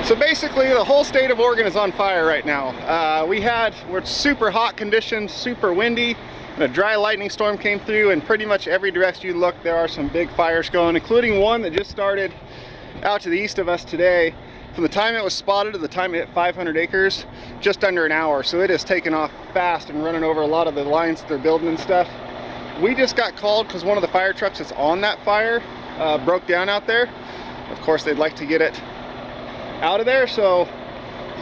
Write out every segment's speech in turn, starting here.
So basically the whole state of Oregon is on fire right now. We're super hot conditions, super windy, and a dry lightning storm came through, and pretty much every direction you look there are some big fires going, including one that just started out to the east of us today. From the time it was spotted to the time it hit 500 acres, just under an hour. So it has taken off fast and running over a lot of the lines that they're building and stuff. We just got called because one of the fire trucks that's on that fire broke down out there. Of course, they'd like to get it out of there, so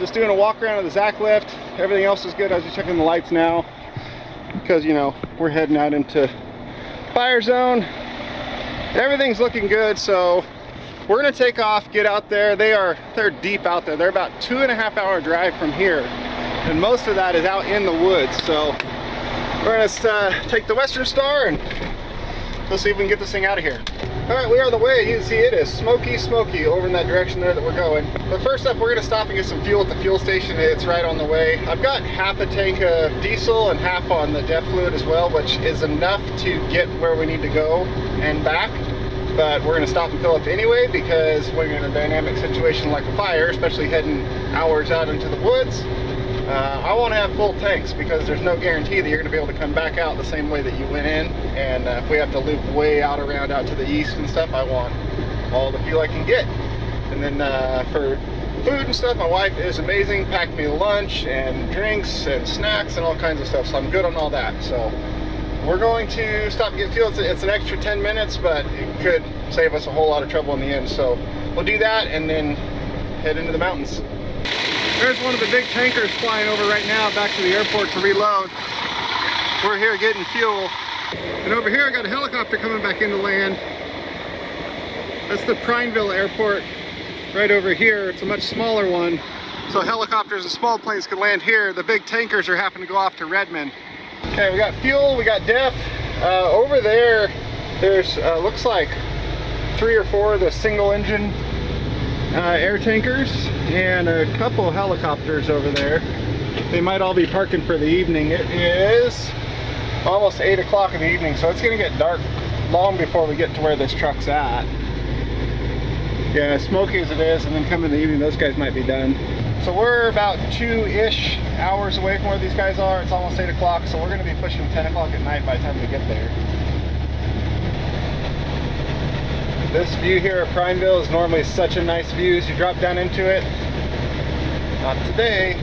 just doing a walk around of the Zacklift. Everything else is good. I was just checking the lights now because, you know, we're heading out into fire zone. Everything's looking good, so we're gonna take off, get out there. They're deep out there. They're about 2.5-hour drive from here, and most of that is out in the woods. So we're gonna take the Western Star and go see if we can get this thing out of here. All right, we are on the way. You can see it is smoky over in that direction there that we're going. But first up, we're gonna stop and get some fuel at the fuel station. It's right on the way. I've got half a tank of diesel and half on the DEF fluid as well, which is enough to get where we need to go and back. But we're gonna stop and fill up anyway, because when you're in a dynamic situation like a fire, especially heading hours out into the woods, I want to have full tanks, because there's no guarantee that you're going to be able to come back out the same way that you went in. And if we have to loop way out around out to the east and stuff, I want all the fuel I can get. And then for food and stuff, my wife is amazing, packed me lunch and drinks and snacks and all kinds of stuff, so I'm good on all that. So we're going to stop and get fuel. It's an extra 10 minutes, but it could save us a whole lot of trouble in the end. So we'll do that and then head into the mountains. There's one of the big tankers flying over right now back to the airport to reload. We're here getting fuel. And over here I got a helicopter coming back into land. That's the Prineville Airport right over here. It's a much smaller one. So helicopters and small planes can land here. The big tankers are having to go off to Redmond. Okay, we got fuel, we got DEF. Over there, there's looks like 3 or 4 of the single engine air tankers and a couple helicopters over there. They might all be parking for the evening. It is almost 8 o'clock in the evening, so it's gonna get dark long before we get to where this truck's at. Yeah, smoky as it is, and then come in the evening, those guys might be done. So we're about 2-ish hours away from where these guys are. It's almost 8 o'clock, so we're gonna be pushing 10 o'clock at night by the time we get there. This view here at Prineville is normally such a nice view as you drop down into it. Not today.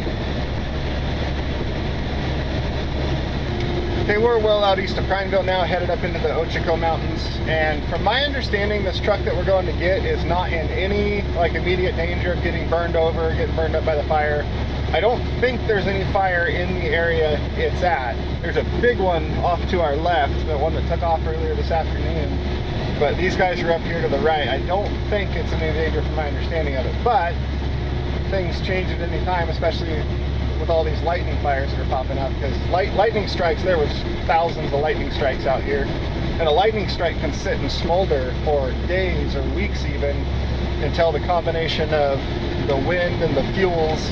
Okay, we're well out east of Prineville now, headed up into the Ochico Mountains. And from my understanding, this truck that we're going to get is not in any like immediate danger of getting burned over, getting burned up by the fire. I don't think there's any fire in the area it's at. There's a big one off to our left, the one that took off earlier this afternoon. But these guys are up here to the right. I don't think it's in any danger from my understanding of it, but things change at any time, especially with all these lightning fires that are popping up, because lightning strikes, there was thousands of lightning strikes out here, and a lightning strike can sit and smolder for days or weeks even, until the combination of the wind and the fuels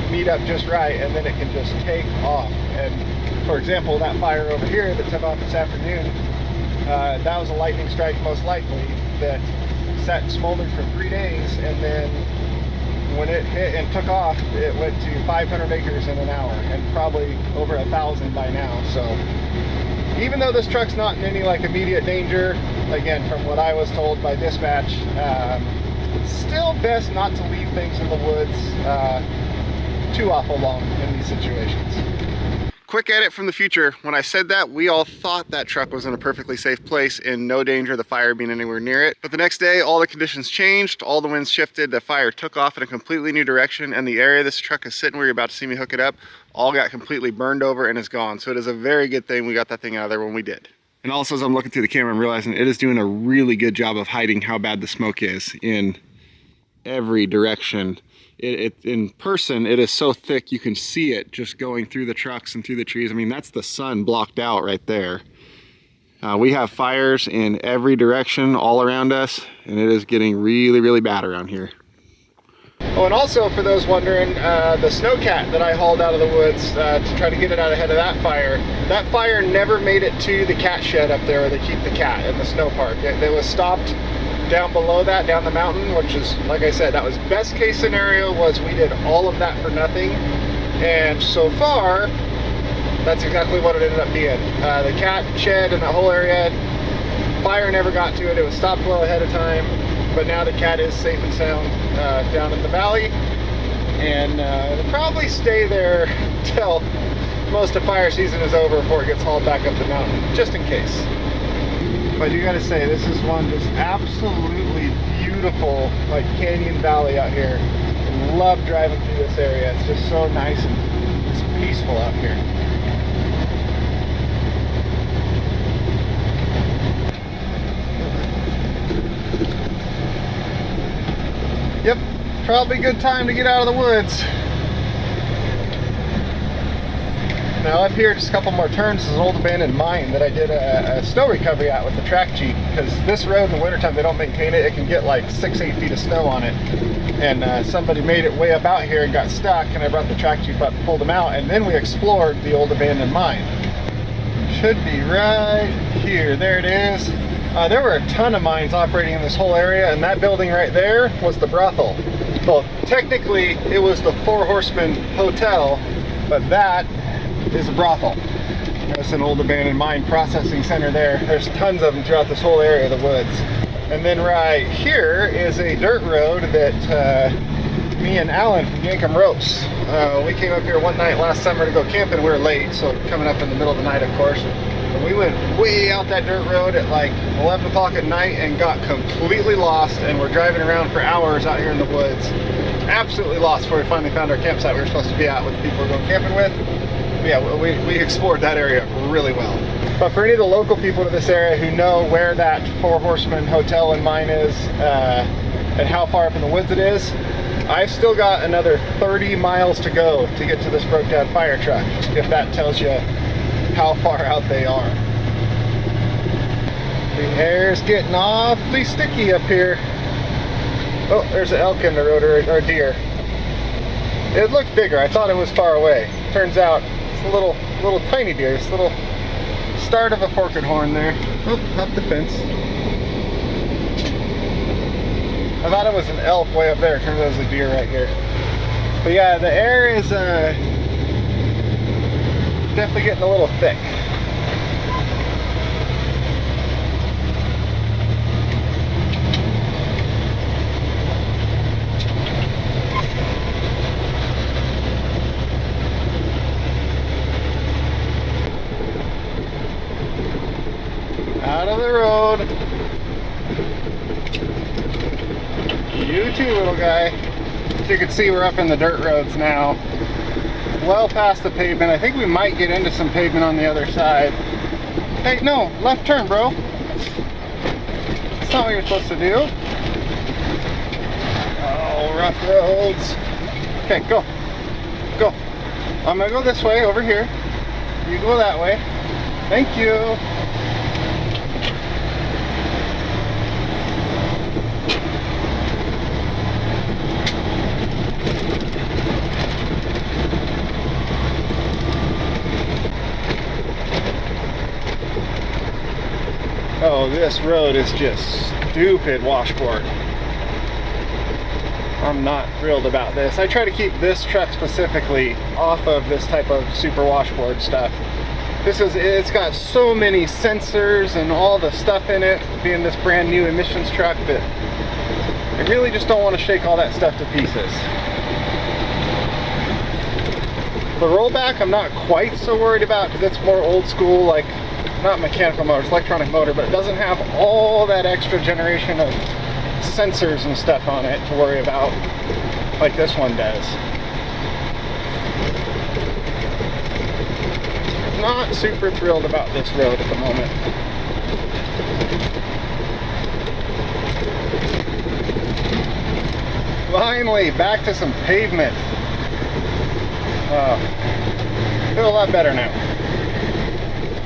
meet up just right, and then it can just take off. And for example, that fire over here that took off this afternoon, that was a lightning strike most likely that sat and smoldered for 3 days, and then when it hit and took off, it went to 500 acres in an hour, and probably over 1,000 by now. So even though this truck's not in any like immediate danger, again from what I was told by dispatch, still best not to leave things in the woods too awful long in these situations. Quick edit from the future. When I said that, we all thought that truck was in a perfectly safe place in no danger of the fire being anywhere near it. But the next day, all the conditions changed, all the winds shifted, the fire took off in a completely new direction, and the area this truck is sitting where you're about to see me hook it up, all got completely burned over and is gone. So it is a very good thing we got that thing out of there when we did. And also, as I'm looking through the camera, I'm realizing it is doing a really good job of hiding how bad the smoke is in every direction. In person, it is so thick you can see it just going through the trucks and through the trees. I mean, that's the sun blocked out right there. We have fires in every direction all around us, and it is getting really, really bad around here. Oh, and also for those wondering, the snowcat that I hauled out of the woods to try to get it out ahead of that fire never made it to the cat shed up there where they keep the cat at the snow park. It was stopped down below that, down the mountain, which is, like I said, that was best case scenario, was we did all of that for nothing. And so far, that's exactly what it ended up being. The cat shed in that whole area, fire never got to it. It was stopped well ahead of time, but now the cat is safe and sound down in the valley, and it'll probably stay there till most of fire season is over before it gets hauled back up the mountain, just in case. But you gotta say, this is one just absolutely beautiful, like canyon valley out here. I love driving through this area. It's just so nice and it's peaceful out here. Yep, probably a good time to get out of the woods. Now up here, just a couple more turns, is an old abandoned mine that I did a snow recovery at with the track Jeep, because this road in the wintertime, they don't maintain it. It can get like 6-8 feet of snow on it. And somebody made it way up out here and got stuck, and I brought the track Jeep up, pulled them out, and then we explored the old abandoned mine. Should be right here. There it is. There were a ton of mines operating in this whole area, and that building right there was the brothel. Well, technically it was the Four Horsemen Hotel, but that is a brothel. There's an old abandoned mine processing center there. There's tons of them throughout this whole area of the woods. And then right here is a dirt road that me and Alan from Yankum Ropes, we came up here one night last summer to go camping. We were late, so coming up in the middle of the night, of course. And we went way out that dirt road at like 11 o'clock at night and got completely lost, and we're driving around for hours out here in the woods. Absolutely lost before we finally found our campsite we were supposed to be at with the people we were going camping with. Yeah, we explored that area really well. But for any of the local people to this area who know where that Four Horsemen Hotel and mine is, and how far up in the woods it is, I've still got another 30 miles to go to get to this broke down fire truck, if that tells you how far out they are. The air's getting awfully sticky up here. Oh, there's an elk in the road, or a deer. It looked bigger. I thought it was far away. Turns out it's a little tiny deer. It's a little start of a forked horn there. Oh, up the fence. I thought it was an elk way up there. Turns out it was a deer right here. But yeah, the air is definitely getting a little thick. Out of the road. You too, little guy. As you can see, we're up in the dirt roads now. Well past the pavement. I think we might get into some pavement on the other side. Hey, no, left turn, bro. That's not what you're supposed to do. Oh, rough roads. Okay, go. Go. I'm gonna go this way, over here. You go that way. Thank you. Oh, this road is just stupid washboard. I'm not thrilled about this. I try to keep this truck specifically off of this type of super washboard stuff. It's got so many sensors and all the stuff in it, being this brand new emissions truck, that I really just don't want to shake all that stuff to pieces. The rollback I'm not quite so worried about, because it's more old school, like not mechanical motor, it's electronic motor, but it doesn't have all that extra generation of sensors and stuff on it to worry about like this one does. Not super thrilled about this road at the moment. Finally, back to some pavement. Feel a lot better now.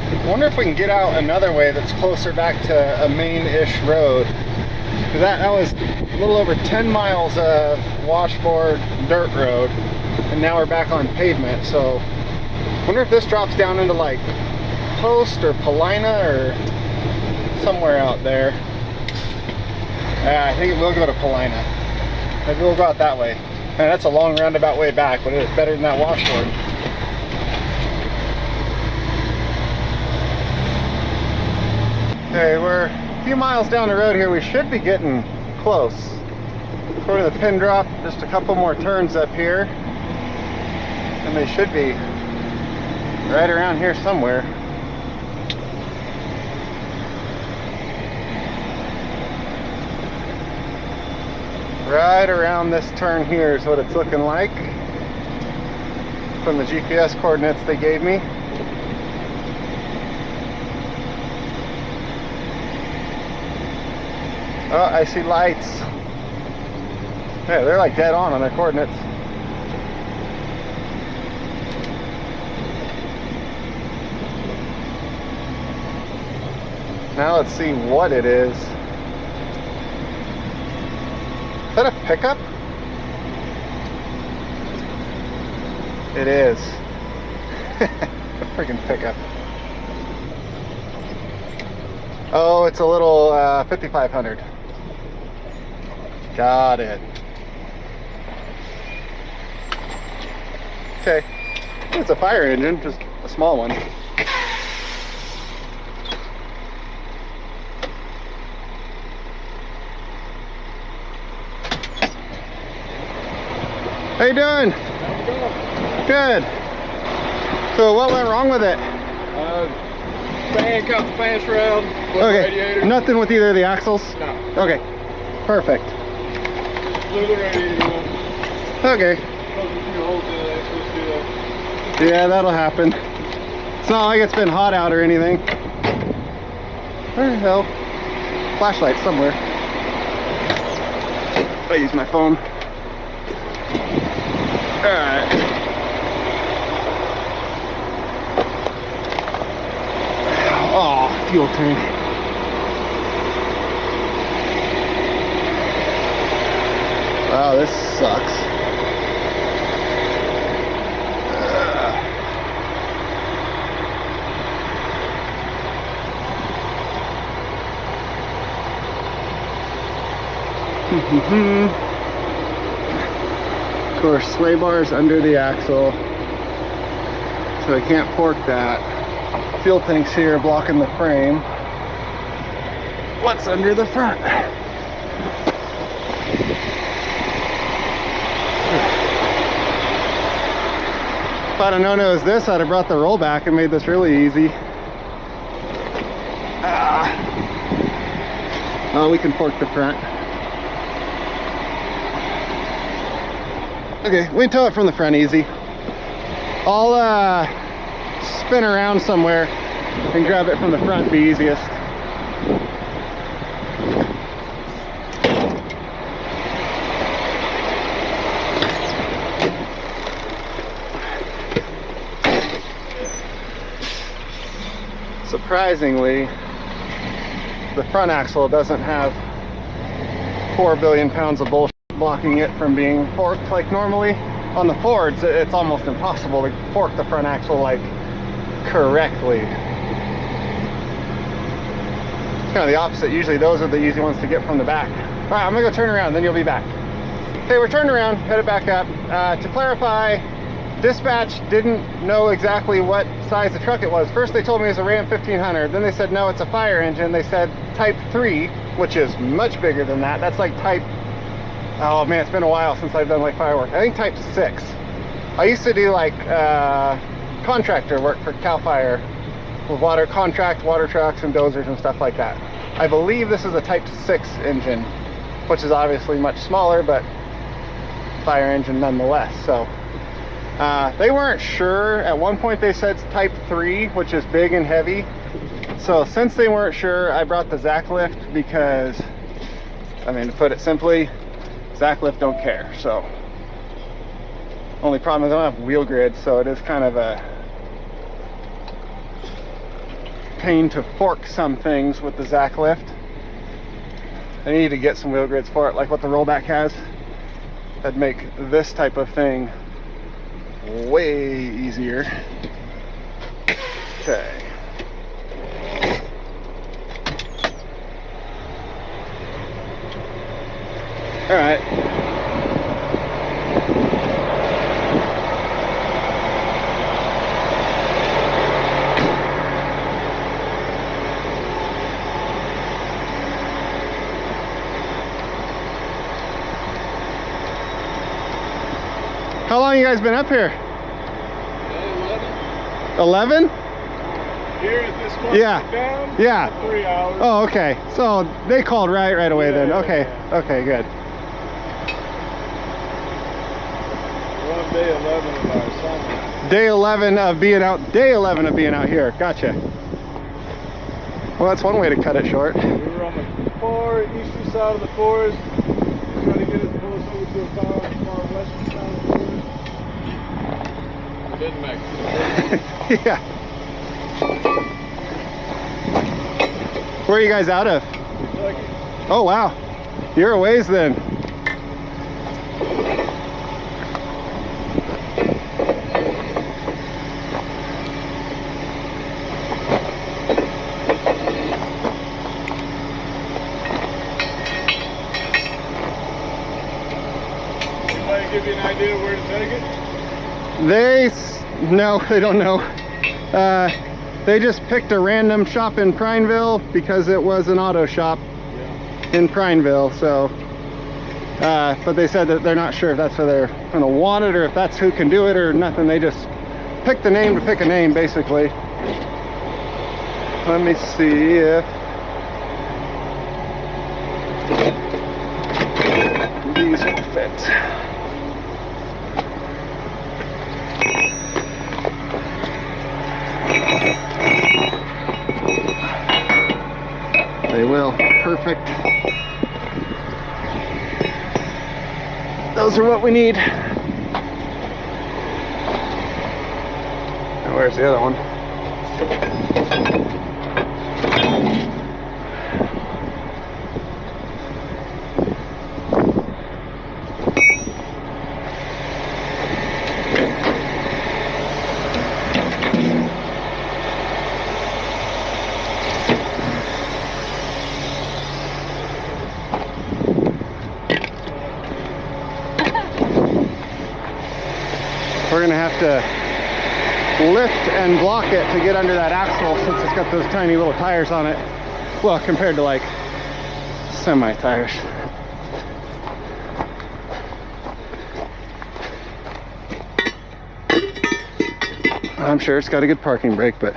I wonder if we can get out another way that's closer back to a main-ish road. Because that was a little over 10 miles of washboard dirt road, and now we're back on pavement. So I wonder if this drops down into like Post or Paulina or somewhere out there. Yeah, I think it will go to Paulina. Maybe we'll go out that way. Man, that's a long roundabout way back, but it is better than that washboard. Okay, we're a few miles down the road here. We should be getting close. According to the pin drop, just a couple more turns up here, and they should be right around here somewhere. Right around this turn here is what it's looking like from the GPS coordinates they gave me. Oh, I see lights. Yeah, they're like dead on their coordinates. Now let's see what it is. Is that a pickup? It is. A freaking pickup. Oh, it's a little 5500. Got it. Okay. It's a fire engine, just a small one. How you doing? How's it going? Good. So what went wrong with it? Fan caught the fan shroud. Okay. Radiator. Nothing with either of the axles? No. Okay. Perfect. Blew the radiator up. Okay. Closed a few holes in it. Supposed to do that. Yeah, that'll happen. It's not like it's been hot out or anything. Where the hell? Flashlight somewhere. I use my phone. Alright. Oh, fuel tank. Wow, this sucks. Of course, sway bars under the axle, so I can't fork that. Fuel tanks here blocking the frame. What's under the front? If I'd have known it was this, I'd have brought the rollback and made this really easy. Oh, we can fork the front. Okay, we can tow it from the front easy. I'll spin around somewhere and grab it from the front, be easiest. Surprisingly, the front axle doesn't have 4 billion pounds of bullshit blocking it from being forked like normally. On the Fords, it's almost impossible to fork the front axle like correctly. It's kind of the opposite. Usually those are the easy ones to get from the back. All right, I'm gonna go turn around, then you'll be back. Okay, we're turning around, headed back up. To clarify, dispatch didn't know exactly what size the truck it was. First they told me it was a Ram 1500, then they said no, it's a fire engine. They said type 3, which is much bigger than that. That's like type, oh man, it's been a while since I've done like firework. I think type 6. I used to do like contractor work for CAL FIRE with water trucks and dozers and stuff like that. I believe this is a type 6 engine, which is obviously much smaller, but fire engine nonetheless. So they weren't sure. At one point they said type 3, which is big and heavy. So since they weren't sure, I brought the Zacklift because, I mean, to put it simply, Zacklift don't care. So only problem is I don't have wheel grids, so it is kind of a pain to fork some things with the Zacklift. I need to get some wheel grids for it, like what the rollback has. That'd make this type of thing way easier. Okay. All right. How long you guys been up here? 11? Here at this point, Yeah. down, Yeah. 3 hours. Oh, okay. So they called right away then. Yeah, Okay. yeah. Okay, good. We're on day 11 of our summer. Day 11 of being out. Day 11 of being out here. Gotcha. Well, that's one way to cut it short. We were on the far eastern side of the forest, trying to get it to pull us over to a far western side of the forest. It didn't make it. Yeah. Where are you guys out of? Kentucky. Oh, wow. You're a ways then. Anybody give you an idea where to take it? No, they don't know. They just picked a random shop in Prineville because it was an auto shop in Prineville. So, but they said that they're not sure if that's where they're going to want it or if that's who can do it or nothing. They just picked the name to pick a name, basically. Let me see if these will fit. They will. Perfect. Those are what we need. Now, where's the other one? We're gonna have to lift and block it to get under that axle since it's got those tiny little tires on it. Well, compared to like semi tires. I'm sure it's got a good parking brake, but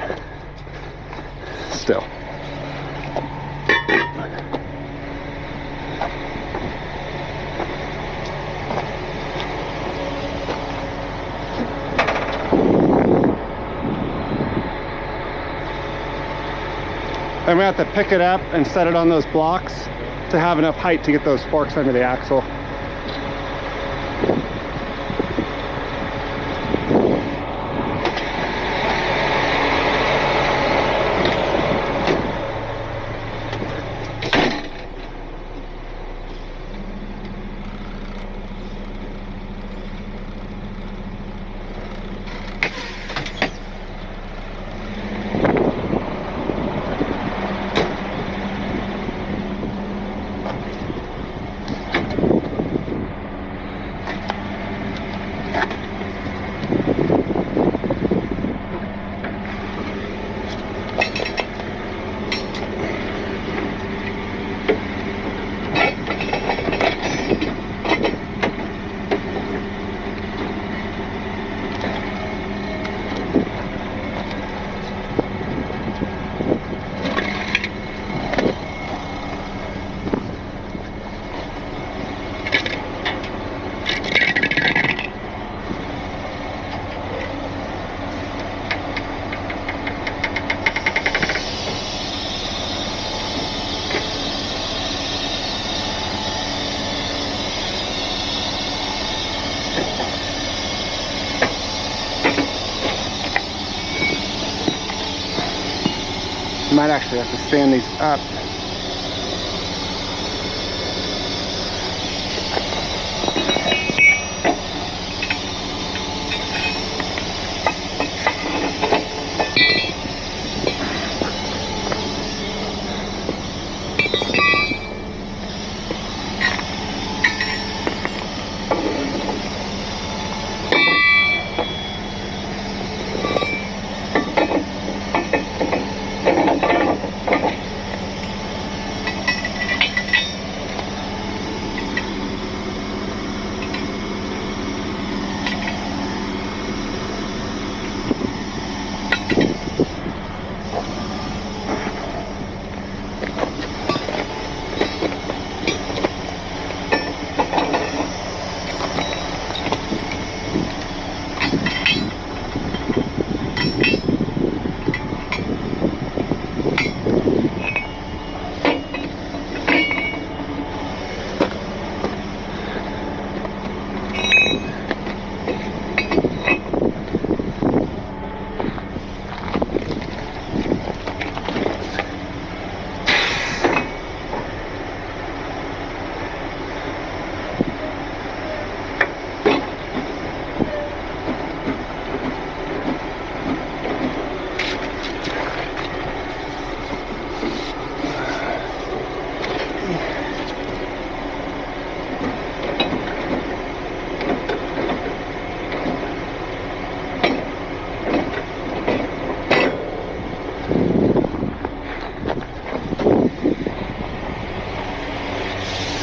still. I'm gonna have to pick it up and set it on those blocks to have enough height to get those forks under the axle. Might actually have to stand these up.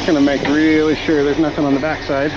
gonna make really sure there's nothing on the backside.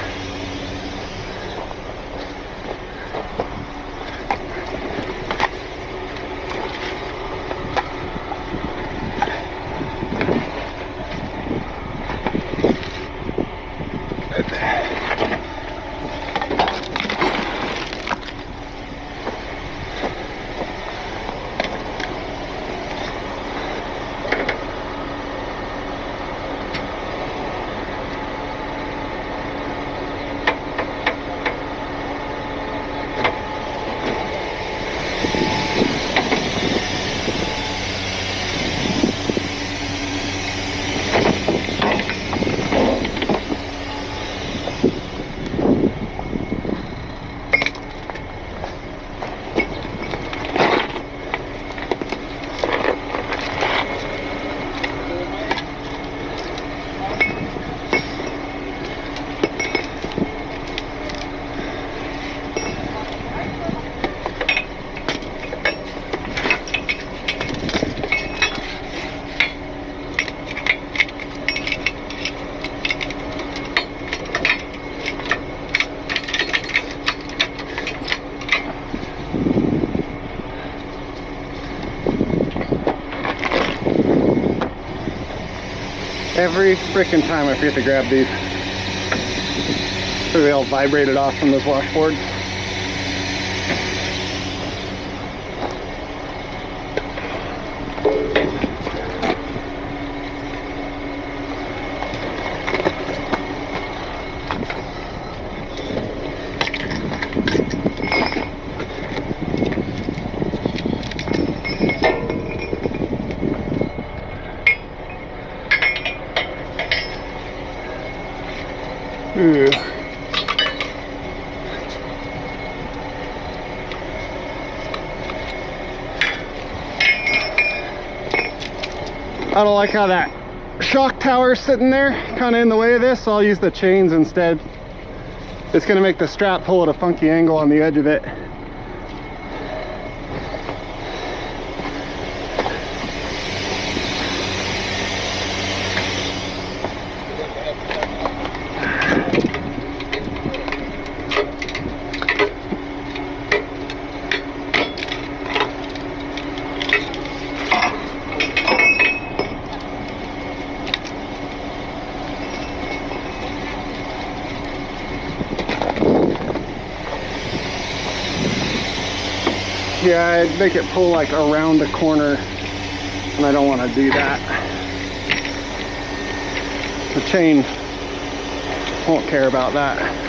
Every freaking time I forget to grab these. So they all vibrated off from those washboards. Ooh. I don't like how that shock tower is sitting there kind of in the way of this, so I'll use the chains instead. It's going to make the strap pull at a funky angle on the edge of it. Yeah, I'd make it pull like around the corner, and I don't want to do that. The chain won't care about that.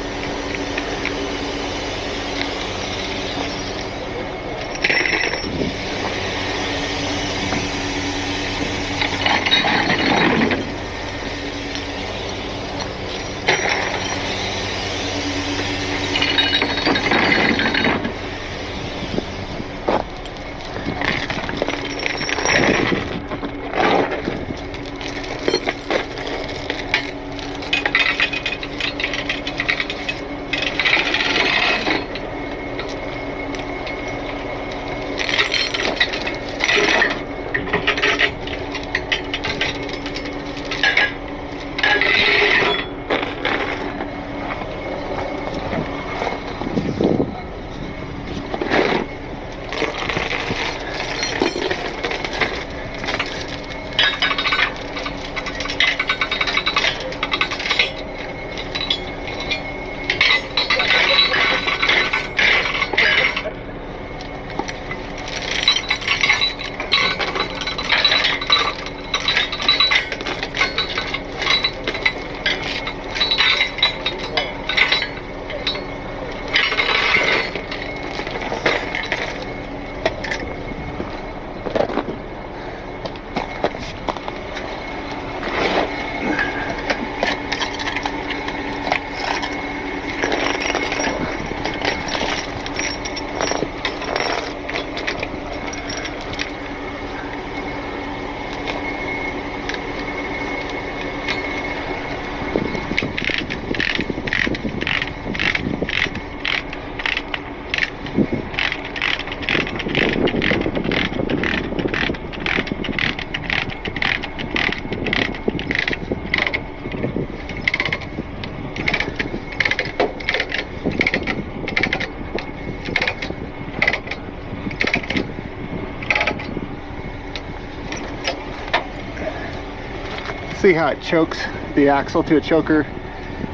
See how it chokes the axle to a choker,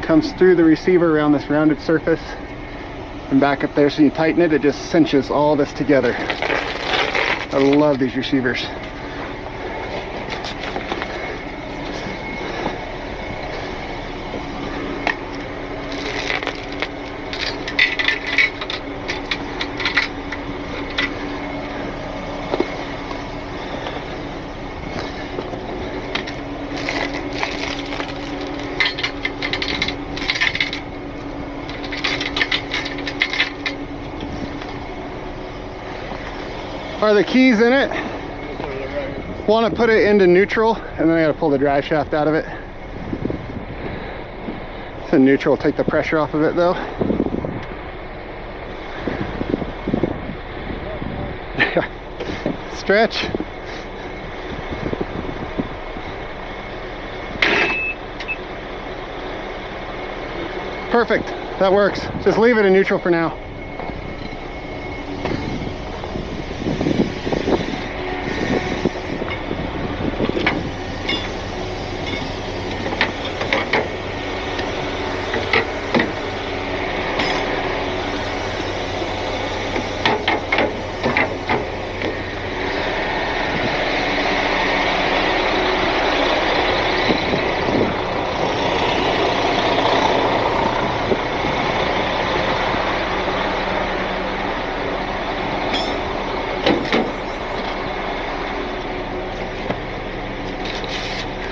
comes through the receiver around this rounded surface and back up there. So you tighten it, it just cinches all this together. I love these receivers. Are the keys in it? Want to put it into neutral, and then I got to pull the drive shaft out of it. So neutral will take the pressure off of it though. Stretch. Perfect, that works. Just leave it in neutral for now.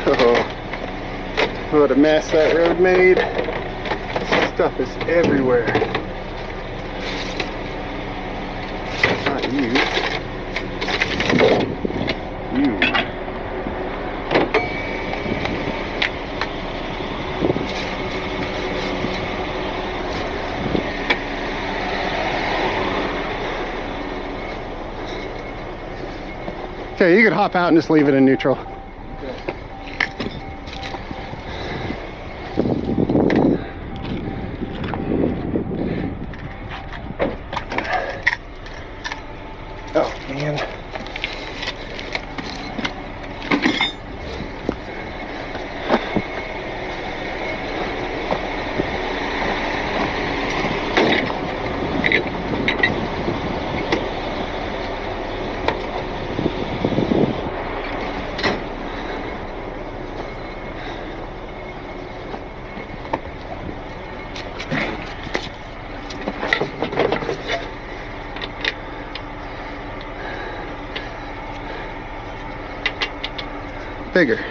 Oh, what a mess that road made. This stuff is everywhere. Not you. You. Okay, you could hop out and just leave it in neutral. Oh man. Bigger.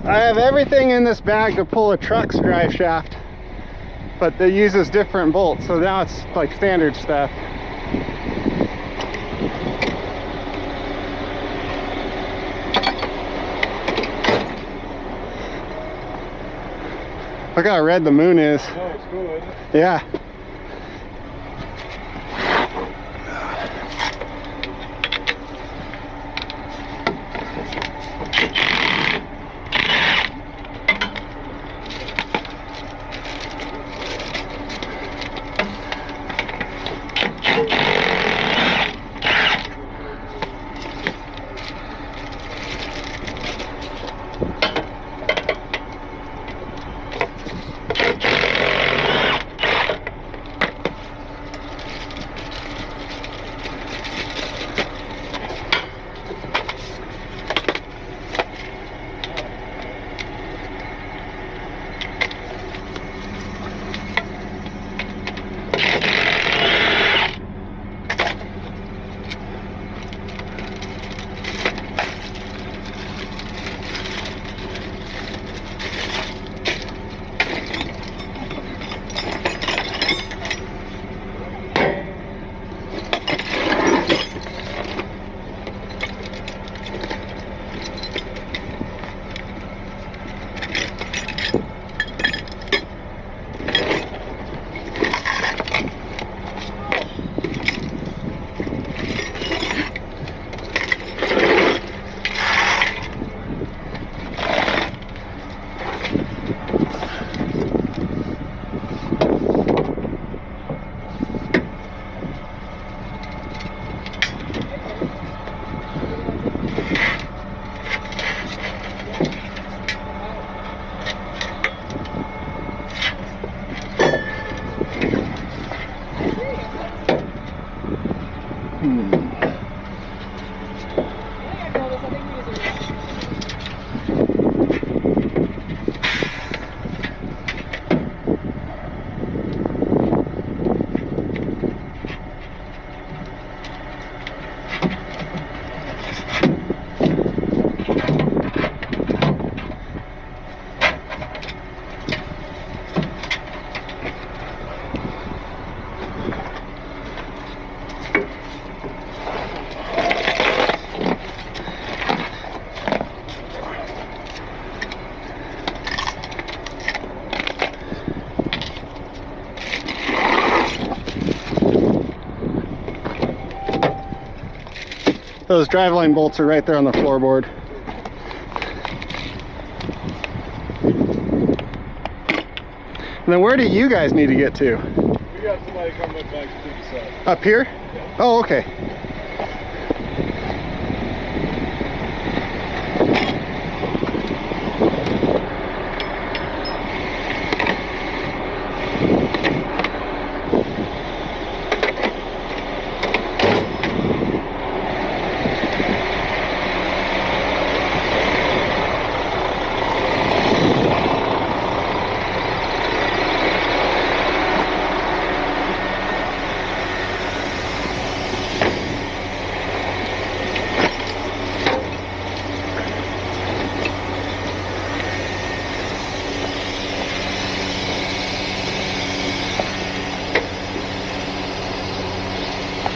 I have everything in this bag to pull a truck's drive shaft, but it uses different bolts, so now it's like standard stuff. Look how red the moon is. Oh, it's cool, isn't it? Yeah. Those driveline bolts are right there on the floorboard. And then where do you guys need to get to? We got somebody coming up back to the side. Up here? Yeah. Oh, okay.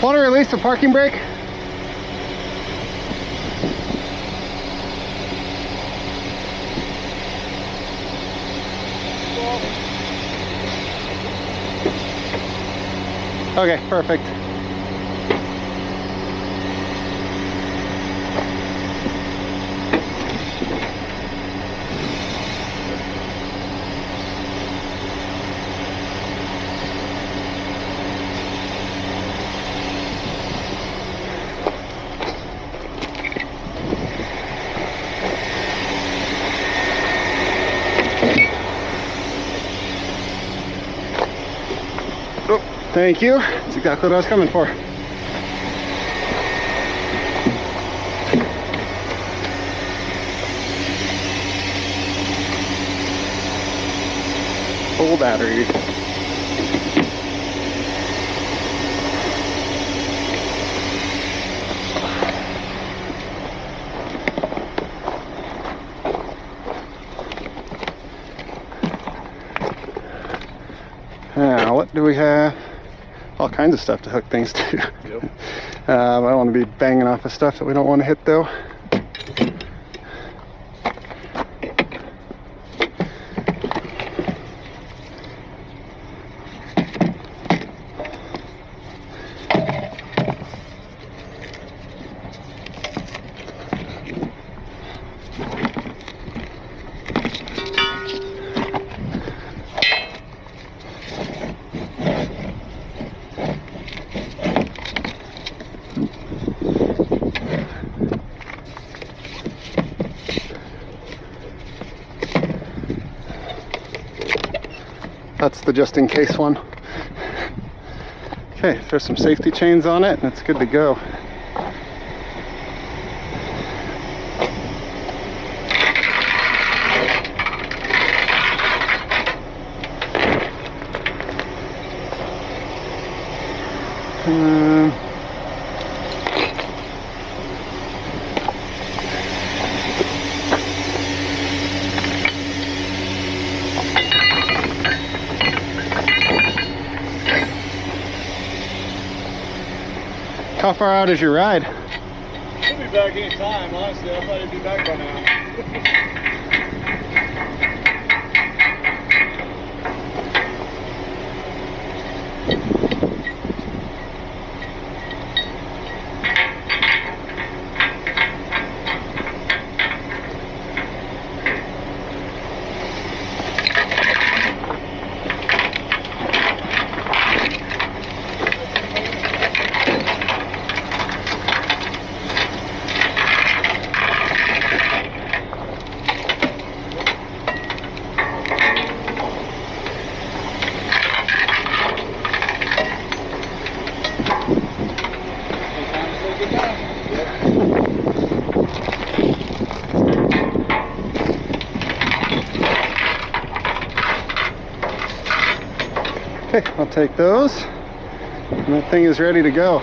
Want to release the parking brake? Okay, perfect. Oh, thank you. That's exactly what I was coming for. Full battery. Now, what do we have? All kinds of stuff to hook things to. Yep. I don't want to be banging off of stuff that we don't want to hit though. That's the just in case one. Okay, throw some safety chains on it and it's good to go. How far out is your ride? He'll be back any time, honestly. I thought he'd be back by now. Okay, I'll take those. And that thing is ready to go.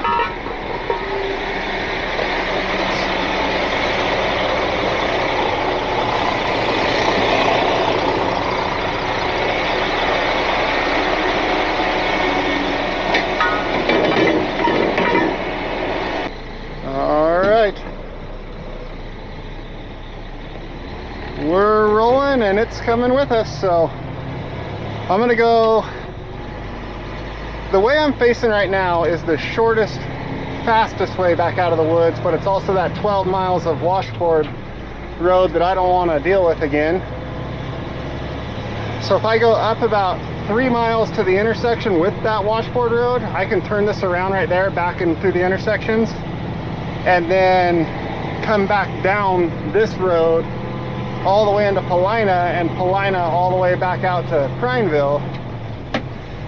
We're rolling and it's coming with us, so I'm gonna go. The way I'm facing right now is the shortest, fastest way back out of the woods, but it's also that 12 miles of washboard road that I don't want to deal with again. So if I go up about 3 miles to the intersection with that washboard road, I can turn this around right there back in through the intersections and then come back down this road all the way into Paulina, and Paulina all the way back out to Prineville,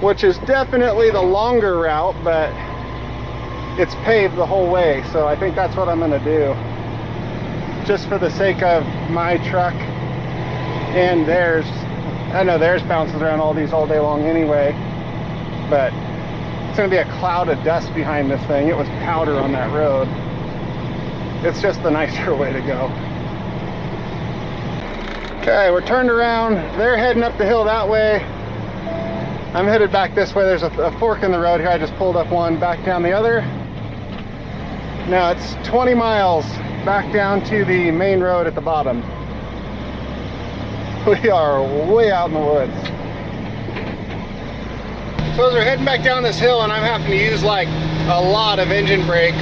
which is definitely the longer route, but it's paved the whole way. So I think that's what I'm gonna do, just for the sake of my truck and theirs. I know theirs bounces around all these all day long anyway, but it's gonna be a cloud of dust behind this thing. It was powder on that road. It's just the nicer way to go. Okay, we're turned around. They're heading up the hill that way. I'm headed back this way. There's a fork in the road here. I just pulled up one, back down the other. Now it's 20 miles back down to the main road at the bottom. We are way out in the woods. So as we're heading back down this hill, and I'm having to use like a lot of engine brake.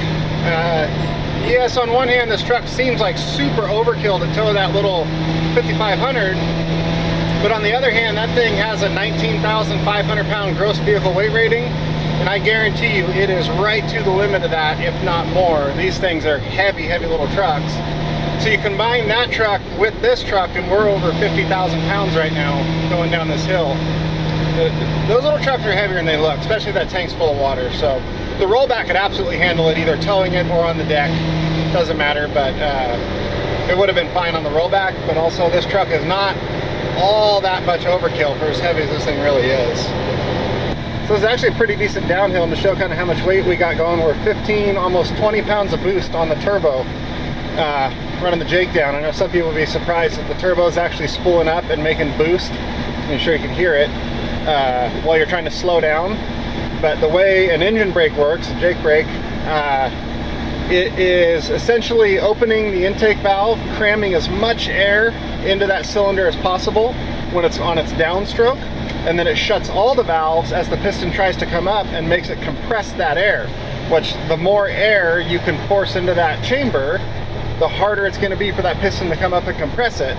Yes, on one hand, this truck seems like super overkill to tow that little 5500, but on the other hand, that thing has a 19,500 pound gross vehicle weight rating, and I guarantee you it is right to the limit of that, if not more. These things are heavy, heavy little trucks. So you combine that truck with this truck, and we're over 50,000 pounds right now going down this hill. Those little trucks are heavier than they look, especially if that tank's full of water. So the rollback could absolutely handle it, either towing it or on the deck. Doesn't matter, but it would have been fine on the rollback. But also, this truck is not all that much overkill for as heavy as this thing really is. So it's actually a pretty decent downhill, and to show kind of how much weight we got going, we're 15, almost 20 pounds of boost on the turbo running the Jake down. I know some people would be surprised that the turbo is actually spooling up and making boost. I'm sure you can hear it while you're trying to slow down. But the way an engine brake works, a Jake brake, it is essentially opening the intake valve, cramming as much air into that cylinder as possible when it's on its downstroke, and then it shuts all the valves as the piston tries to come up and makes it compress that air, which the more air you can force into that chamber, the harder it's going to be for that piston to come up and compress it.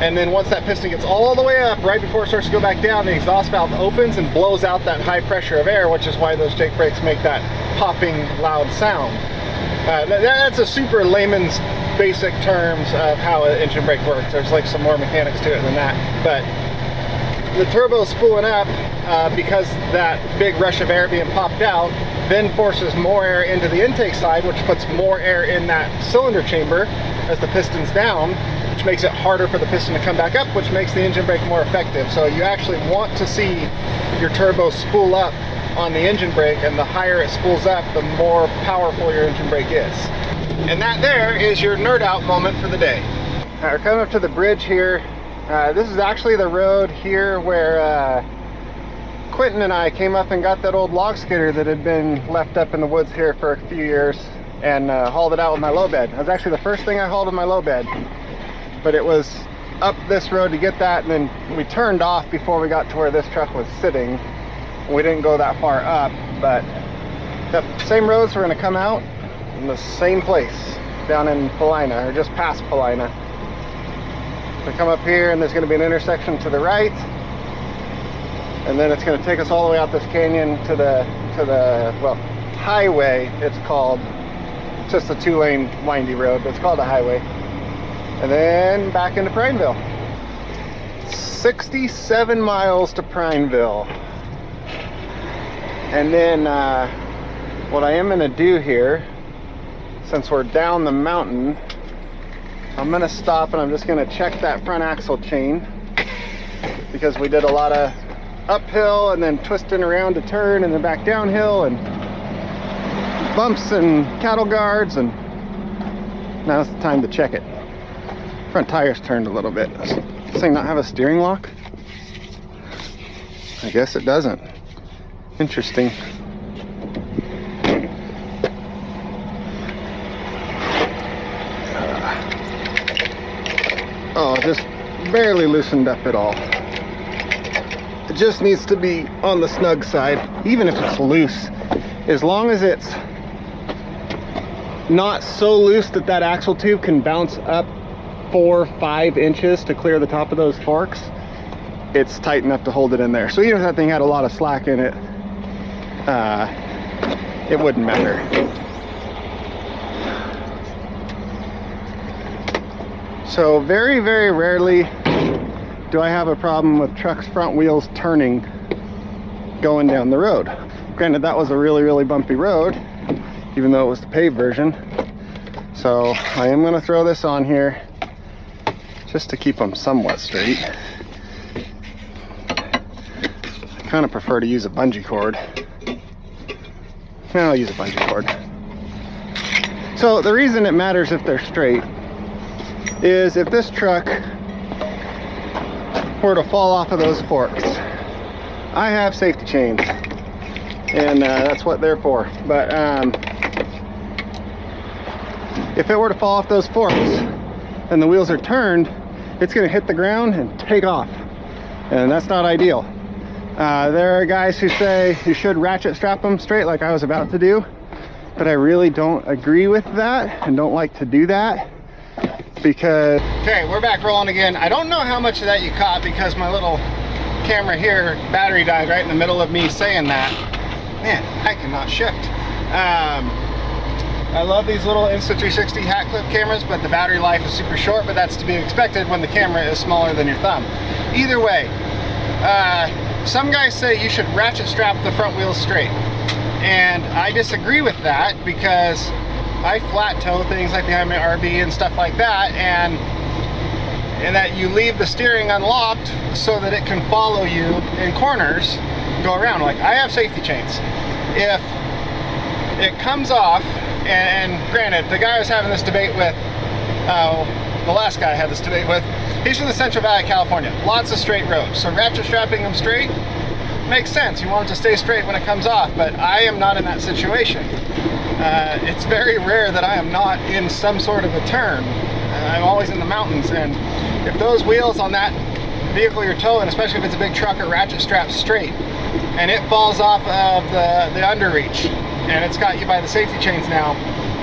And then once that piston gets all the way up, right before it starts to go back down, the exhaust valve opens and blows out that high pressure of air, which is why those Jake brakes make that popping loud sound. That's a super layman's basic terms of how an engine brake works. There's like some more mechanics to it than that. But the turbo spooling up because that big rush of air being popped out then forces more air into the intake side, which puts more air in that cylinder chamber as the piston's down, which makes it harder for the piston to come back up, which makes the engine brake more effective. So you actually want to see your turbo spool up on the engine brake, and the higher it spools up, the more powerful your engine brake is. And that there is your nerd out moment for the day. All right, we're coming up to the bridge here. This is actually the road here where Quentin and I came up and got that old log skidder that had been left up in the woods here for a few years, and hauled it out with my low bed. That was actually the first thing I hauled with my low bed. But it was up this road to get that, and then we turned off before we got to where this truck was sitting. We didn't go that far up, but yep, same roads. We're gonna come out in the same place down in Paulina, or just past Paulina. We come up here, and there's gonna be an intersection to the right, and then it's gonna take us all the way out this canyon to the well, highway. It's called, it's just a 2-lane windy road, but it's called a highway. And then back into Prineville. 67 miles to Prineville. And then what I am going to do here, since we're down the mountain, I'm going to stop and I'm just going to check that front axle chain, because we did a lot of uphill and then twisting around to turn and then back downhill, and bumps and cattle guards, and now's the time to check it. Front tire's turned a little bit. Does this thing not have a steering lock? I guess it doesn't. Interesting. Oh, just barely loosened up at all. It just needs to be on the snug side, even if it's loose. As long as it's not so loose that that axle tube can bounce up 4 or 5 inches to clear the top of those forks, it's tight enough to hold it in there. So even if that thing had a lot of slack in it, it wouldn't matter. So very, very rarely do I have a problem with trucks' front wheels turning going down the road. Granted, that was a really, really bumpy road, even though it was the paved version. So I am going to throw this on here just to keep them somewhat straight. I kind of prefer to use a bungee cord. I'll use a bungee cord. So the reason it matters if they're straight is if this truck were to fall off of those forks. I have safety chains, and that's what they're for. But if it were to fall off those forks and the wheels are turned, it's going to hit the ground and take off, and that's not ideal. There are guys who say you should ratchet strap them straight like I was about to do, but I really don't agree with that and don't like to do that. Because okay, we're back rolling again. I don't know how much of that you caught because my little camera here battery died right in the middle of me saying that. Man, I cannot shift. I love these little Insta360 hat clip cameras, but the battery life is super short, but that's to be expected when the camera is smaller than your thumb. Either way, some guys say you should ratchet strap the front wheels straight, and I disagree with that because I flat toe things like behind my RB and stuff like that, and that you leave the steering unlocked so that it can follow you in corners, go around. Like, I have safety chains. If it comes off, and granted, the guy I was having this debate with, the last guy I had this debate with, he's from the Central Valley, California. Lots of straight roads, so ratchet strapping them straight makes sense. You want it to stay straight when it comes off, but I am not in that situation. It's very rare that I am not in some sort of a turn. I'm always in the mountains, and if those wheels on that vehicle you're towing, especially if it's a big truck, are ratchet strapped straight, and it falls off of the underreach, and it's got you by the safety chains now,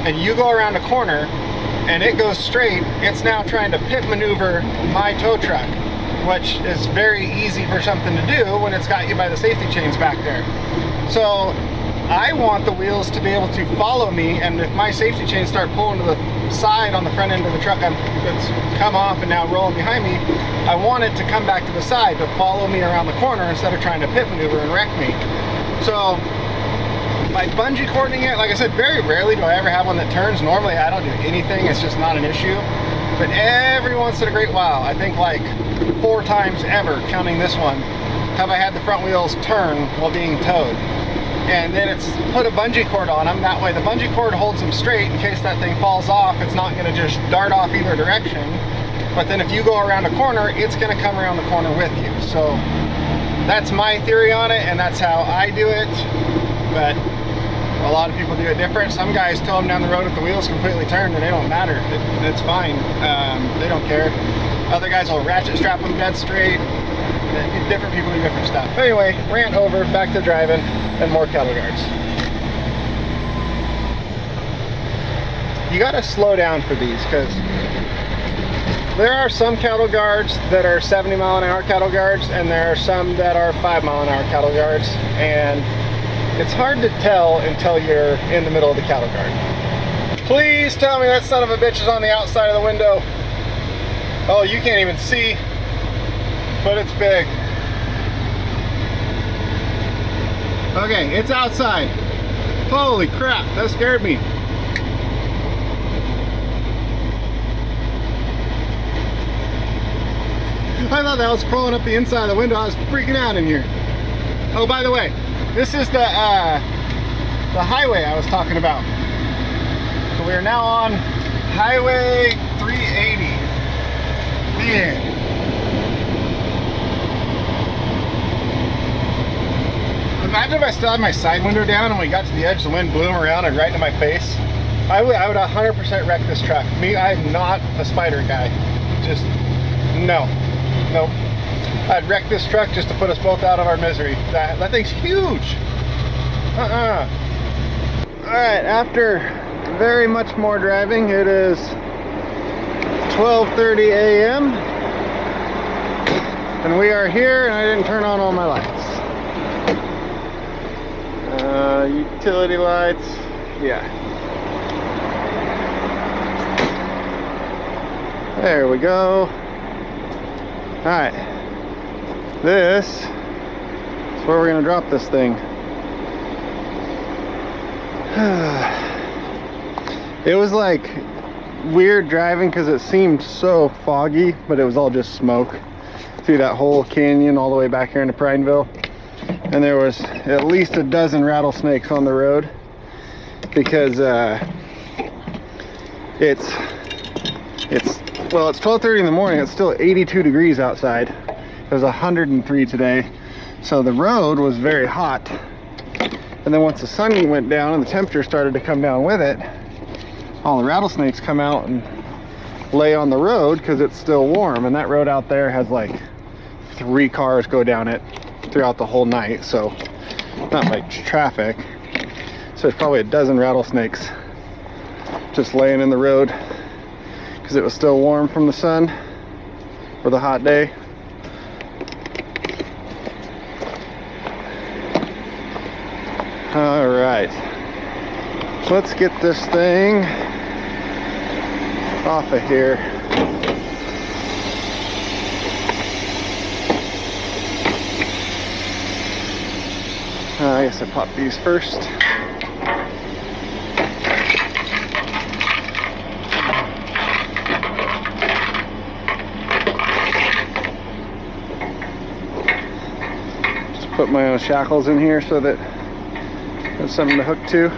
and you go around a corner, and it goes straight, it's now trying to pit maneuver my tow truck, which is very easy for something to do when it's got you by the safety chains back there. So I want the wheels to be able to follow me, and if my safety chains start pulling to the side on the front end of the truck that's come off and now rolling behind me, I want it to come back to the side to follow me around the corner instead of trying to pit maneuver and wreck me. So by bungee cording it, like I said, very rarely do I ever have one that turns. Normally I don't do anything, it's just not an issue. But every once in a great while, I think like 4 times ever, counting this one, have I had the front wheels turn while being towed. And then it's put a bungee cord on them. That way the bungee cord holds them straight in case that thing falls off. It's not going to just dart off either direction. But then if you go around a corner, it's going to come around the corner with you. So that's my theory on it, and that's how I do it. But a lot of people do it different. Some guys tow them down the road with the wheels completely turned and they don't matter. It's fine. They don't care. Other guys will ratchet strap them dead straight. Different people do different stuff. But anyway, rant over, back to driving and more cattle guards. You gotta slow down for these, because there are some cattle guards that are 70-mile-an-hour cattle guards, and there are some that are 5-mile-an-hour cattle guards, and it's hard to tell until you're in the middle of the cattle guard. Please tell me that son of a bitch is on the outside of the window. Oh, you can't even see, but it's big. Okay, it's outside. Holy crap, that scared me. I thought that was crawling up the inside of the window. I was freaking out in here. Oh, by the way, this is the highway I was talking about. So we are now on Highway 380. Man. Imagine if I still had my side window down and we got to the edge, the wind blew them around and right into my face. I would 100% wreck this truck. Me, I'm not a spider guy. Just, no. Nope. I'd wreck this truck just to put us both out of our misery. That thing's huge. Alright, after very much more driving, it is 12:30 a.m. and we are here, and I didn't turn on all my lights. Utility lights, yeah. There we go. Alright, this is where we're going to drop this thing. It was like weird driving because it seemed so foggy, but it was all just smoke through that whole canyon all the way back here into Prineville. And there was at least a dozen rattlesnakes on the road because it's 12:30 in the morning. It's still 82 degrees outside. It was 103 today, so the road was very hot. And then once the sun went down and the temperature started to come down with it, all the rattlesnakes come out and lay on the road because it's still warm. And that road out there has like 3 cars go down it throughout the whole night, so not much traffic. So there's probably a dozen rattlesnakes just laying in the road because it was still warm from the sun for the hot day. All right, let's get this thing off of here. I guess I pop these first. Just put my own shackles in here so that there's something to hook to.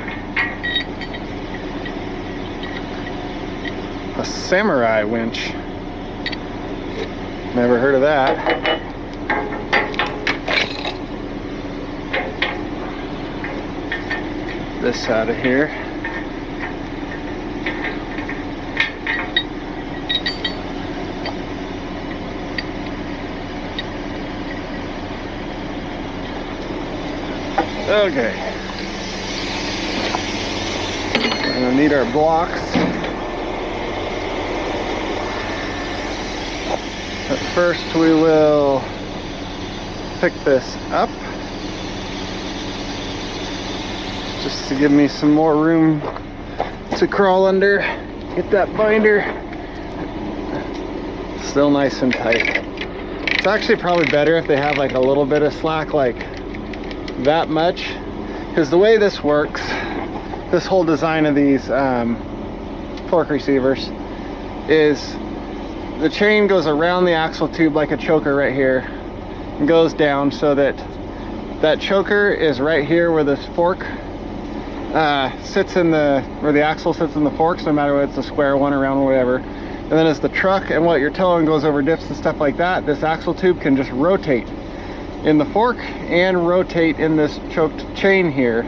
A samurai winch. Never heard of that. This out of here. Okay. We're gonna need our blocks. But first we will pick this up, just to give me some more room to crawl under. Get that binder still nice and tight. It's actually probably better if they have like a little bit of slack, like that much, because the way this works, this whole design of these fork receivers, is the chain goes around the axle tube like a choker right here and goes down, so that that choker is right here where this fork sits in the, where the axle sits in the forks, no matter whether it's a square one or round or whatever. And then as the truck and what you're towing goes over dips and stuff like that, this axle tube can just rotate in the fork and rotate in this choked chain here,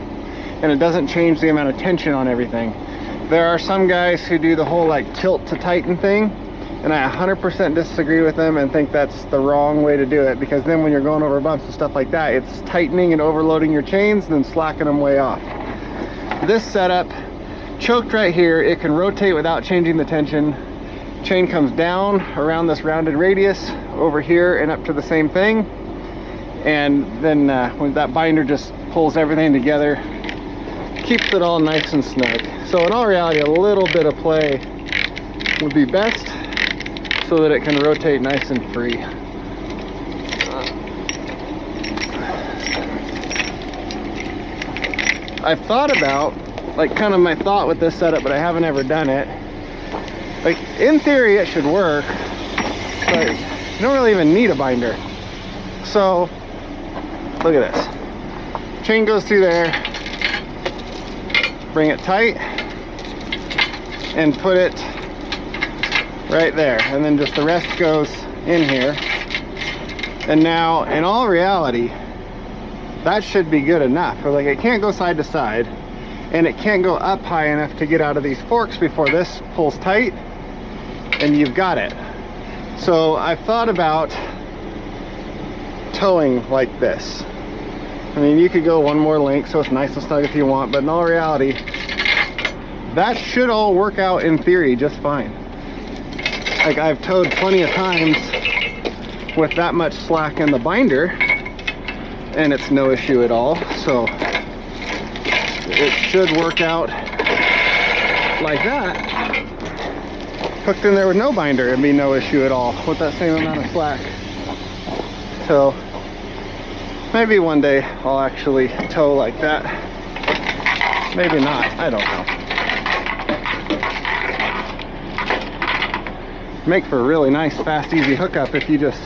and it doesn't change the amount of tension on everything. There are some guys who do the whole like tilt to tighten thing, and I 100% disagree with them and think that's the wrong way to do it, because then when you're going over bumps and stuff like that, it's tightening and overloading your chains and then slacking them way off. This setup, choked right here, it can rotate without changing the tension. Chain comes down around this rounded radius over here and up to the same thing, and then when that binder just pulls everything together, keeps it all nice and snug. So in all reality, a little bit of play would be best, so that it can rotate nice and free. I've thought about, like, kind of my thought with this setup, but I haven't ever done it. Like, in theory it should work, but you don't really even need a binder. So look at this. chain goes through there, bring it tight, and put it right there, and then just the rest goes in here. And now, in all reality, that should be good enough. But like, it can't go side to side, and it can't go up high enough to get out of these forks before this pulls tight, and you've got it. So I've thought about towing like this. I mean, you could go one more length so it's nice and snug if you want, but in all reality, that should all work out in theory just fine. Like, I've towed plenty of times with that much slack in the binder, and it's no issue at all. So it should work out like that. Hooked in there with no binder, it'd be no issue at all with that same amount of slack. So maybe one day I'll actually tow like that. Maybe not, I don't know. Make for a really nice, fast, easy hookup if you just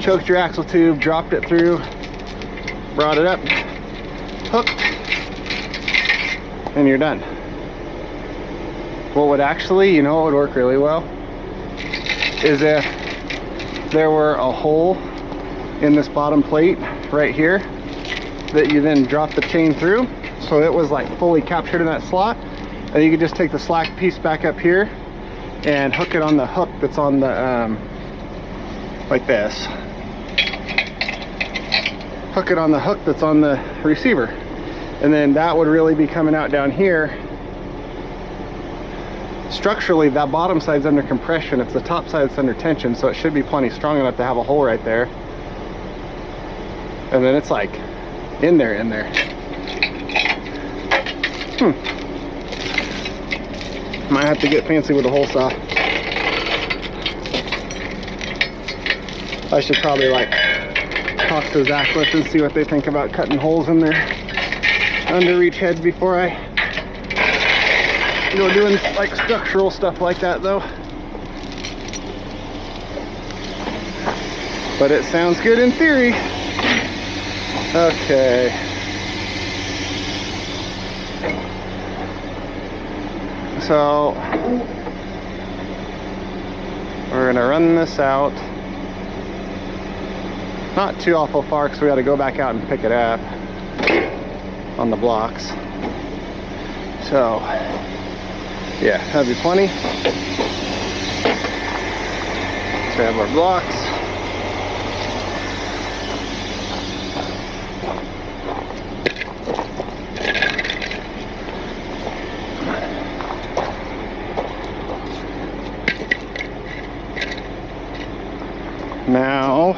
choked your axle tube, dropped it through, brought it up, hooked, and you're done. What would actually, you know what would work really well? Is if there were a hole in this bottom plate right here that you then drop the chain through, so it was like fully captured in that slot, and you could just take the slack piece back up here and hook it on the hook that's on the like this. Hook it on the hook that's on the receiver, and then that would really be coming out down here. Structurally, that bottom side's under compression, it's the top side's under tension, so it should be plenty strong enough to have a hole right there. And then it's like in there. Might have to get fancy with a hole saw. I should probably like talk to Zacklift and see what they think about cutting holes in their underreach heads before I go doing like structural stuff like that though. But it sounds good in theory. Okay. So we're gonna run this out. Not too awful far because we got to go back out and pick it up on the blocks. So yeah, that'd be plenty. So we have our blocks. Now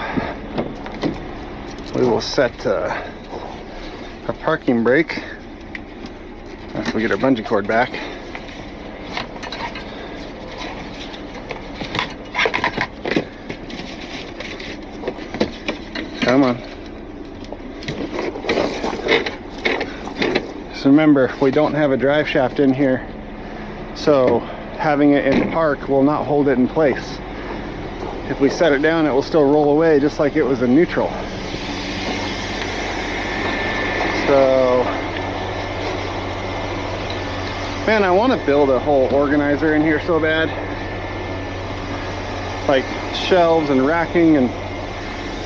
we will set our parking brake after we get our bungee cord back. Come on. So remember, we don't have a drive shaft in here, so having it in park will not hold it in place. If we set it down, it will still roll away just like it was in neutral. So, man, I want to build a whole organizer in here so bad. Like shelves and racking and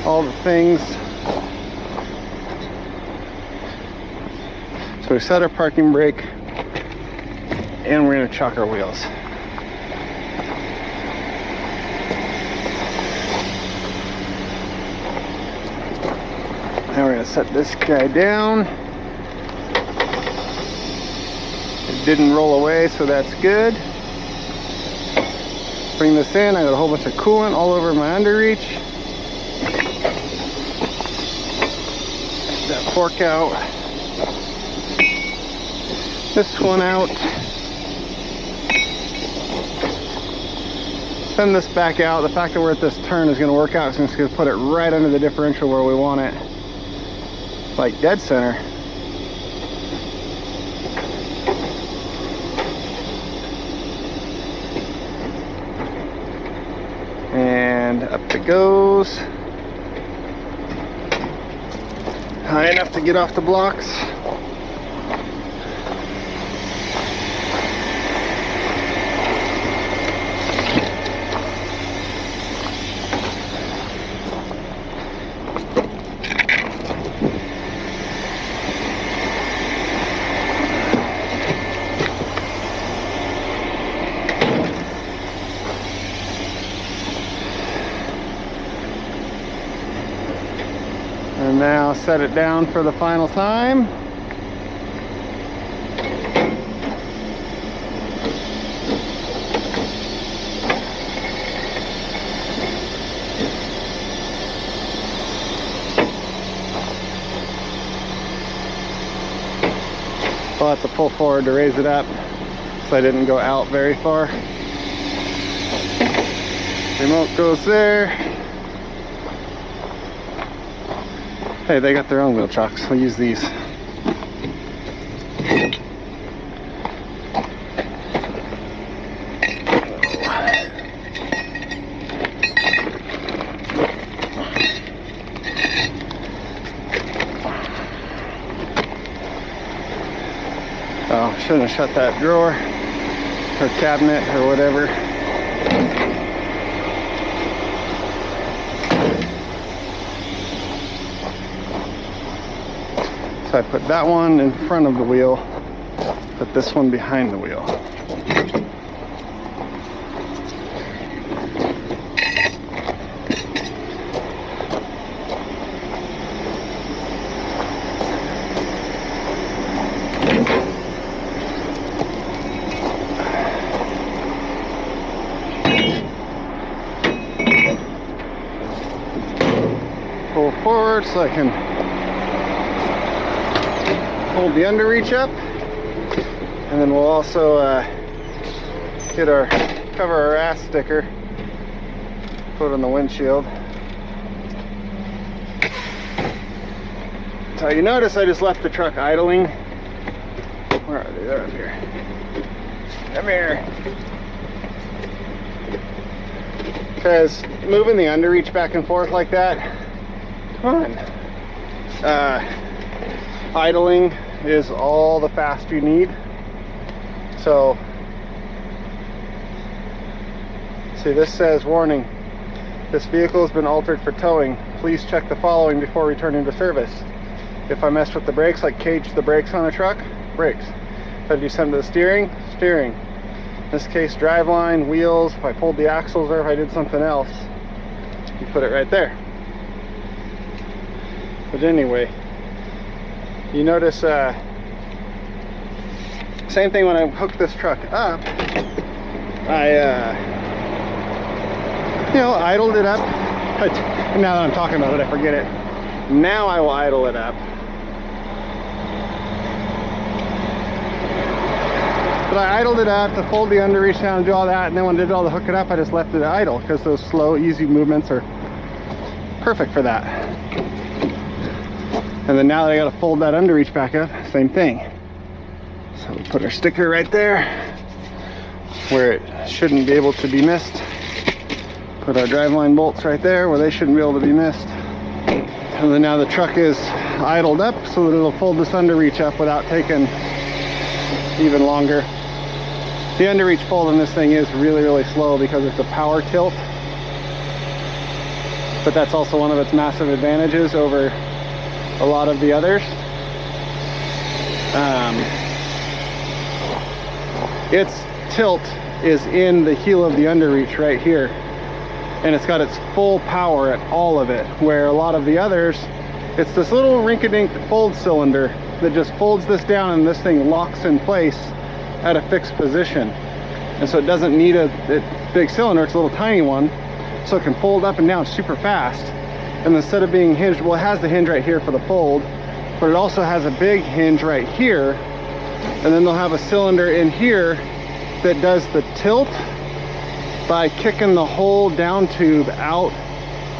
all the things. So we set our parking brake and we're going to chuck our wheels. Now we're going to set this guy down. It didn't roll away, so that's good. Bring this in. I got a whole bunch of coolant all over my underreach. Get that fork out. This one out. Send this back out. The fact that we're at this turn is going to work out. So I'm just going to put it right under the differential where we want it. Like dead center. And up it goes. high enough to get off the blocks. And now set it down for the final time. I'll have to pull forward to raise it up so I didn't go out very far. Remote goes there. Hey, they got their own wheel chocks. We'll use these. Oh, shouldn't have shut that drawer or cabinet or whatever. So I put that one in front of the wheel, put this one behind the wheel. Pull forward so I can hold the underreach up, and then we'll also get our cover our ass sticker, put it on the windshield. So you notice I just left the truck idling. Where are they? They're up here. Come here. Because moving the underreach back and forth like that, come on. Idling is all the fast you need. So see, this says warning, this vehicle has been altered for towing, please check the following before returning to service. If I messed with the brakes, like caged the brakes on a truck, brakes. If I do something to the steering, steering. In this case, driveline, wheels, if I pulled the axles, or if I did something else, you put it right there. But anyway, you notice, same thing when I hooked this truck up, I, you know, idled it up. Now that I'm talking about it, I forget it. Now I will idle it up. But I idled it up to fold the underreach down and do all that, and then when I did all the hook it up, I just left it idle because those slow, easy movements are perfect for that. And then now that I got to fold that underreach back up, same thing. So we put our sticker right there where it shouldn't be able to be missed. Put our driveline bolts right there where they shouldn't be able to be missed. And then now the truck is idled up so that it'll fold this underreach up without taking even longer. The underreach fold on this thing is really, really slow because it's a power tilt. But that's also one of its massive advantages over a lot of the others. Its tilt is in the heel of the underreach right here, and it's got its full power at all of it, where a lot of the others, it's this little rink-a-dink fold cylinder that just folds this down and this thing locks in place at a fixed position. And so it doesn't need a big cylinder, it's a little tiny one, so it can fold up and down super fast. And instead of being hinged, well, it has the hinge right here for the fold, but it also has a big hinge right here, and then they'll have a cylinder in here that does the tilt by kicking the whole down tube out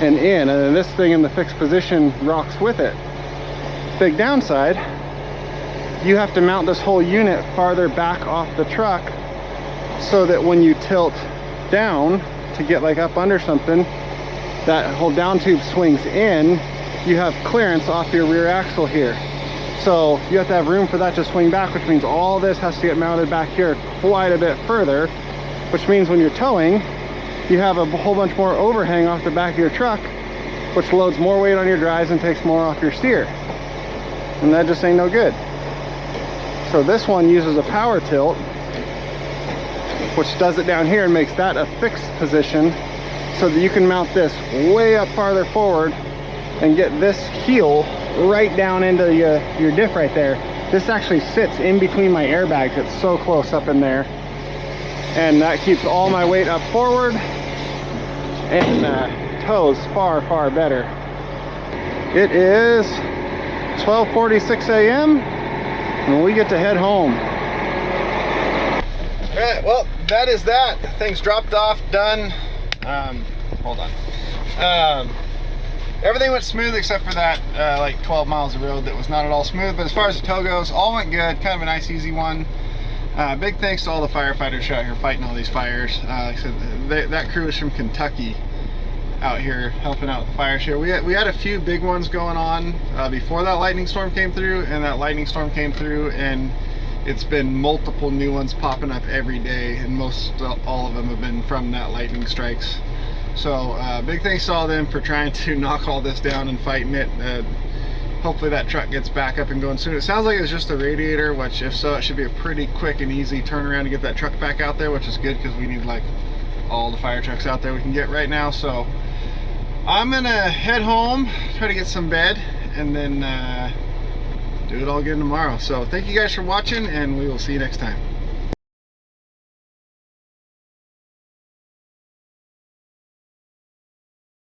and in, and then this thing in the fixed position rocks with it. Big downside, you have to mount this whole unit farther back off the truck so that when you tilt down to get like up under something, that whole down tube swings in you have clearance off your rear axle here. So you have to have room for that to swing back, which means all this has to get mounted back here quite a bit further, which means when you're towing, you have a whole bunch more overhang off the back of your truck, which loads more weight on your drives and takes more off your steer. And that just ain't no good. So this one uses a power tilt, which does it down here and makes that a fixed position so that you can mount this way up farther forward and get this heel right down into your diff right there. This actually sits in between my airbags. It's so close up in there. And that keeps all my weight up forward and tows far, far better. It is 12:46 a.m. and we get to head home. All right, well, that is that. Things dropped off, done. Hold on. Everything went smooth except for that like 12 miles of road that was not at all smooth. But as far as the tow goes, all went good. Kind of a nice, easy one. Big thanks to all the firefighters out here fighting all these fires. Like I said, that crew is from Kentucky out here helping out with the fires here. We had a few big ones going on before that lightning storm came through, and that lightning storm came through, and it's been multiple new ones popping up every day, and most all of them have been from that lightning strikes. So big thanks to all of them for trying to knock all this down and fighting it. Hopefully that truck gets back up and going soon. It sounds like it's just the radiator, which if so, it should be a pretty quick and easy turnaround to get that truck back out there, which is good because we need like all the fire trucks out there we can get right now. So I'm gonna head home, try to get some bed, and then do it all again tomorrow. So thank you guys for watching, and we will see you next time.